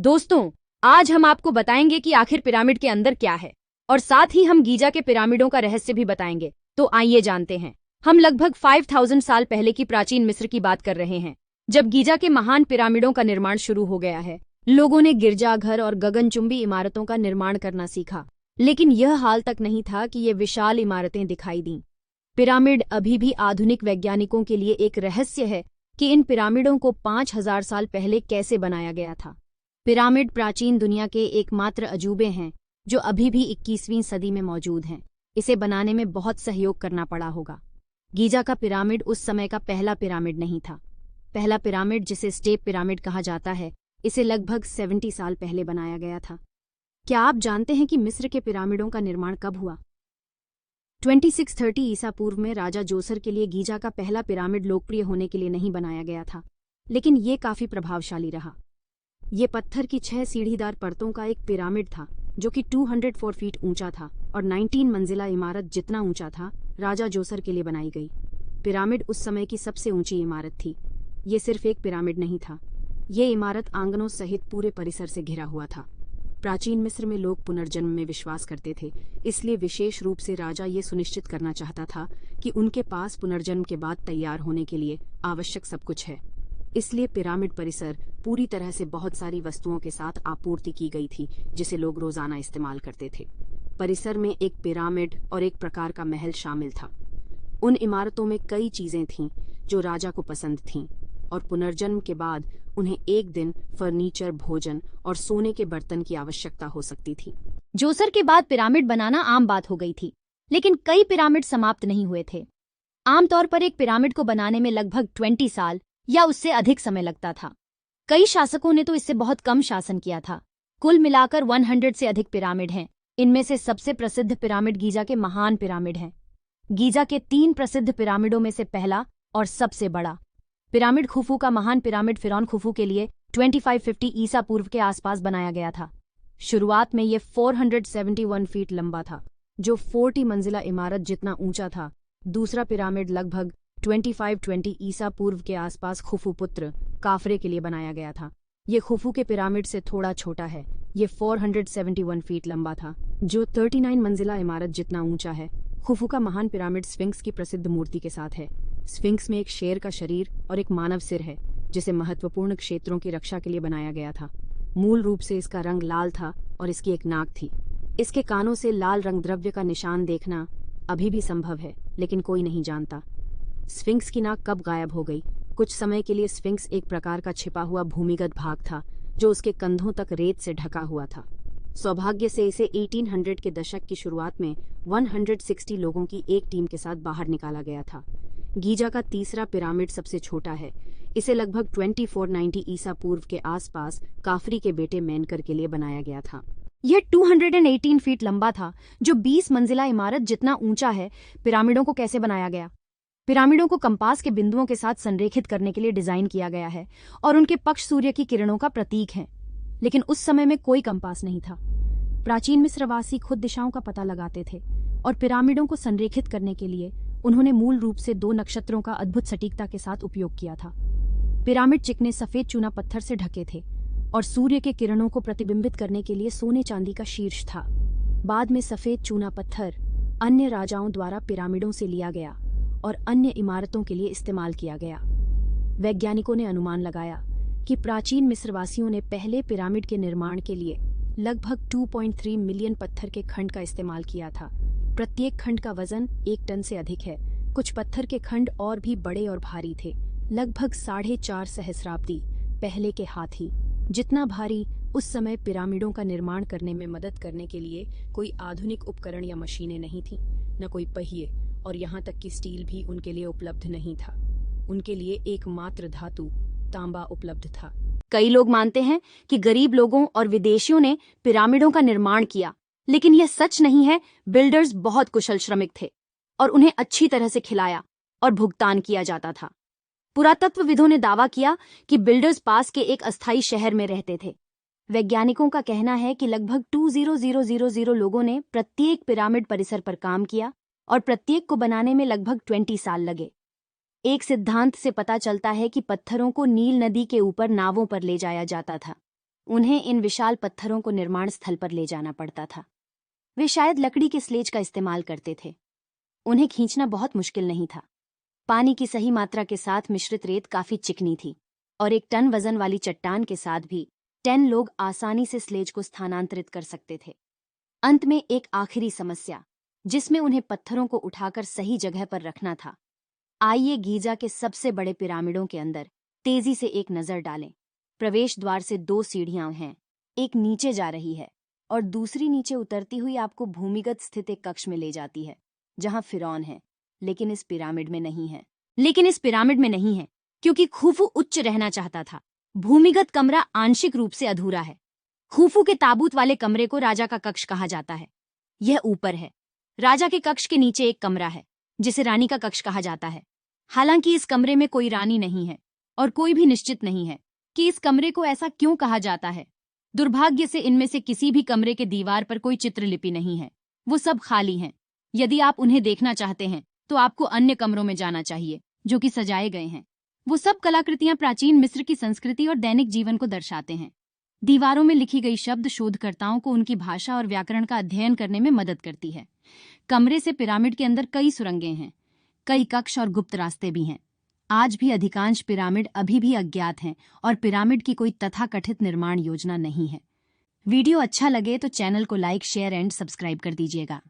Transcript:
दोस्तों, आज हम आपको बताएंगे कि आखिर पिरामिड के अंदर क्या है और साथ ही हम गीजा के पिरामिडों का रहस्य भी बताएंगे। तो आइए जानते हैं। हम लगभग 5000 साल पहले की प्राचीन मिस्र की बात कर रहे हैं, जब गीजा के महान पिरामिडों का निर्माण शुरू हो गया है। लोगों ने गिरजाघर और गगनचुंबी इमारतों का निर्माण करना सीखा, लेकिन यह हाल तक नहीं था कि ये विशाल इमारतें दिखाई दीं। पिरामिड अभी भी आधुनिक वैज्ञानिकों के लिए एक रहस्य है कि इन पिरामिडों को 5000 साल पहले कैसे बनाया गया था। पिरामिड प्राचीन दुनिया के एकमात्र अजूबे हैं जो अभी भी 21वीं सदी में मौजूद हैं। इसे बनाने में बहुत सहयोग करना पड़ा होगा। गीजा का पिरामिड उस समय का पहला पिरामिड नहीं था। पहला पिरामिड, जिसे स्टेप पिरामिड कहा जाता है, इसे लगभग 70 साल पहले बनाया गया था। क्या आप जानते हैं कि मिस्र के पिरामिडों का निर्माण कब हुआ? 2630 ईसा पूर्व में राजा जोसर के लिए गीजा का पहला पिरामिड लोकप्रिय होने के लिए नहीं बनाया गया था, लेकिन ये काफी प्रभावशाली रहा। ये पत्थर की 6 सीढ़ीदार परतों का एक पिरामिड था जो कि 204 फीट ऊंचा था और 19 मंजिला इमारत जितना ऊंचा था। राजा जोसर के लिए बनाई गई पिरामिड उस समय की सबसे ऊंची इमारत थी। ये सिर्फ एक पिरामिड नहीं था, ये इमारत आंगनों सहित पूरे परिसर से घिरा हुआ था। प्राचीन मिस्र में लोग पुनर्जन्म में विश्वास करते थे, इसलिए विशेष रूप से राजा ये सुनिश्चित करना चाहता था कि उनके पास पुनर्जन्म के बाद तैयार होने के लिए आवश्यक सब कुछ है। इसलिए पिरामिड परिसर पूरी तरह से बहुत सारी वस्तुओं के साथ आपूर्ति की गई थी जिसे लोग रोजाना इस्तेमाल करते थे। परिसर में एक पिरामिड और एक प्रकार का महल शामिल था। उन इमारतों में कई चीजें थीं जो राजा को पसंद थीं और पुनर्जन्म के बाद उन्हें एक दिन फर्नीचर, भोजन और सोने के बर्तन की आवश्यकता हो सकती थी। जोसर के बाद पिरामिड बनाना आम बात हो गई थी, लेकिन कई पिरामिड समाप्त नहीं हुए थे। आमतौर पर एक पिरामिड को बनाने में लगभग 20 साल या उससे अधिक समय लगता था। कई शासकों ने तो इससे बहुत कम शासन किया था। कुल मिलाकर 100 से अधिक पिरामिड हैं। इनमें से सबसे प्रसिद्ध पिरामिड गीजा के महान पिरामिड हैं। गीजा के 3 प्रसिद्ध पिरामिडों में से पहला और सबसे बड़ा पिरामिड खुफू का महान पिरामिड फिरौन खुफू के लिए 2550 ईसा पूर्व के आसपास बनाया गया था। शुरुआत में यह 471 फीट लंबा था, जो 40 मंजिला इमारत जितना ऊंचा था। दूसरा पिरामिड लगभग 2520 ईसा पूर्व के आसपास खुफू पुत्र काफरे के लिए बनाया गया था। ये खुफू के पिरामिड से थोड़ा छोटा है। ये 471 फीट लंबा था, जो 39 मंजिला इमारत जितना ऊंचा है। खुफू का महान पिरामिड स्फिंक्स की प्रसिद्ध मूर्ति के साथ है। स्फिंक्स में एक शेर का शरीर और एक मानव सिर है, जिसे महत्वपूर्ण क्षेत्रों की रक्षा के लिए बनाया गया था। मूल रूप से इसका रंग लाल था और इसकी एक नाक थी। इसके कानों से लाल रंग द्रव्य का निशान देखना अभी भी संभव है, लेकिन कोई नहीं जानता स्फिंक्स की नाक कब गायब हो गई। कुछ समय के लिए स्फिंक्स एक प्रकार का छिपा हुआ भूमिगत भाग था जो उसके कंधों तक रेत से ढका हुआ था। सौभाग्य से इसे 1800 के दशक की शुरुआत में 160 लोगों की एक टीम के साथ बाहर निकाला गया था। गीजा का तीसरा पिरामिड सबसे छोटा है। इसे लगभग 2490 ईसा पूर्व के आसपास काफरी के बेटे मेनकर के लिए बनाया गया था। यह 218 फीट लंबा था, जो 20 मंजिला इमारत जितना ऊंचा है। पिरामिडों को कैसे बनाया गया? पिरामिडों को कंपास के बिंदुओं के साथ संरेखित करने के लिए डिजाइन किया गया है और उनके पक्ष सूर्य की किरणों का प्रतीक हैं। लेकिन उस समय में कोई कंपास नहीं था। प्राचीन मिस्रवासी खुद दिशाओं का पता लगाते थे और पिरामिडों को संरेखित करने के लिए उन्होंने मूल रूप से 2 नक्षत्रों का अद्भुत सटीकता के साथ उपयोग किया था। पिरामिड चिकने सफेद चूना पत्थर से ढके थे और सूर्य के किरणों को प्रतिबिंबित करने के लिए सोने चांदी का शीर्ष था। बाद में सफेद चूना पत्थर अन्य राजाओं द्वारा पिरामिडों से लिया गया और अन्य इमारतों के लिए इस्तेमाल किया गया। वैज्ञानिकों ने अनुमान लगाया कि प्राचीन मिस्रवासियों ने पहले पिरामिड के निर्माण के लिए लगभग 2.3 मिलियन पत्थर के खंड का इस्तेमाल किया था। प्रत्येक खंड का वजन 1 टन से अधिक है। कुछ पत्थर के खंड और भी बड़े और भारी थे, लगभग 4.5 सहस्राब्दी पहले के हाथी जितना भारी। उस समय पिरामिडों का निर्माण करने में मदद करने के लिए कोई आधुनिक उपकरण या मशीनें नहीं थीं, न कोई पहिए, और यहाँ तक कि स्टील भी उनके लिए उपलब्ध नहीं था। उनके लिए एकमात्र धातु तांबा उपलब्ध था। कई लोग मानते हैं कि गरीब लोगों और विदेशियों ने पिरामिडों का निर्माण किया, लेकिन यह सच नहीं है। बिल्डर्स बहुत कुशल श्रमिक थे और उन्हें अच्छी तरह से खिलाया और भुगतान किया जाता था। पुरातत्वविदों ने दावा किया कि बिल्डर्स पास के एक अस्थायी शहर में रहते थे। वैज्ञानिकों का कहना है कि लगभग 20000 लोगों ने प्रत्येक पिरामिड परिसर पर काम किया और प्रत्येक को बनाने में लगभग 20 साल लगे। एक सिद्धांत से पता चलता है कि पत्थरों को नील नदी के ऊपर नावों पर ले जाया जाता था। उन्हें इन विशाल पत्थरों को निर्माण स्थल पर ले जाना पड़ता था। वे शायद लकड़ी के स्लेज का इस्तेमाल करते थे। उन्हें खींचना बहुत मुश्किल नहीं था। पानी की सही मात्रा के साथ मिश्रित रेत काफी चिकनी थी और 1 टन वजन वाली चट्टान के साथ भी 10 लोग आसानी से स्लेज को स्थानांतरित कर सकते थे। अंत में एक आखिरी समस्या, जिसमें उन्हें पत्थरों को उठाकर सही जगह पर रखना था। आइए गीजा के सबसे बड़े पिरामिडों के अंदर तेजी से एक नजर डालें। प्रवेश द्वार से 2 सीढ़ियां हैं, एक नीचे जा रही है और दूसरी नीचे उतरती हुई आपको भूमिगत स्थित एक कक्ष में ले जाती है, जहां फिरौन है, लेकिन इस पिरामिड में नहीं है, क्योंकि खुफू उच्च रहना चाहता था। भूमिगत कमरा आंशिक रूप से अधूरा है। खुफू के ताबूत वाले कमरे को राजा का कक्ष कहा जाता है। यह ऊपर है। राजा के कक्ष के नीचे एक कमरा है, जिसे रानी का कक्ष कहा जाता है। हालांकि इस कमरे में कोई रानी नहीं है और कोई भी निश्चित नहीं है कि इस कमरे को ऐसा क्यों कहा जाता है। दुर्भाग्य से इनमें से किसी भी कमरे के दीवार पर कोई चित्रलिपि नहीं है। वो सब खाली हैं। यदि आप उन्हें देखना चाहते हैं तो आपको अन्य कमरों में जाना चाहिए, जो कि सजाए गए हैं। वो सब कलाकृतियां प्राचीन मिस्र की संस्कृति और दैनिक जीवन को दर्शाते हैं। दीवारों में लिखी गई शब्द शोधकर्ताओं को उनकी भाषा और व्याकरण का अध्ययन करने में मदद करती है। कमरे से पिरामिड के अंदर कई सुरंगें हैं, कई कक्ष और गुप्त रास्ते भी हैं। आज भी अधिकांश पिरामिड अभी भी अज्ञात हैं और पिरामिड की कोई तथाकथित निर्माण योजना नहीं है। वीडियो अच्छा लगे तो चैनल को लाइक, शेयर एंड सब्सक्राइब कर दीजिएगा।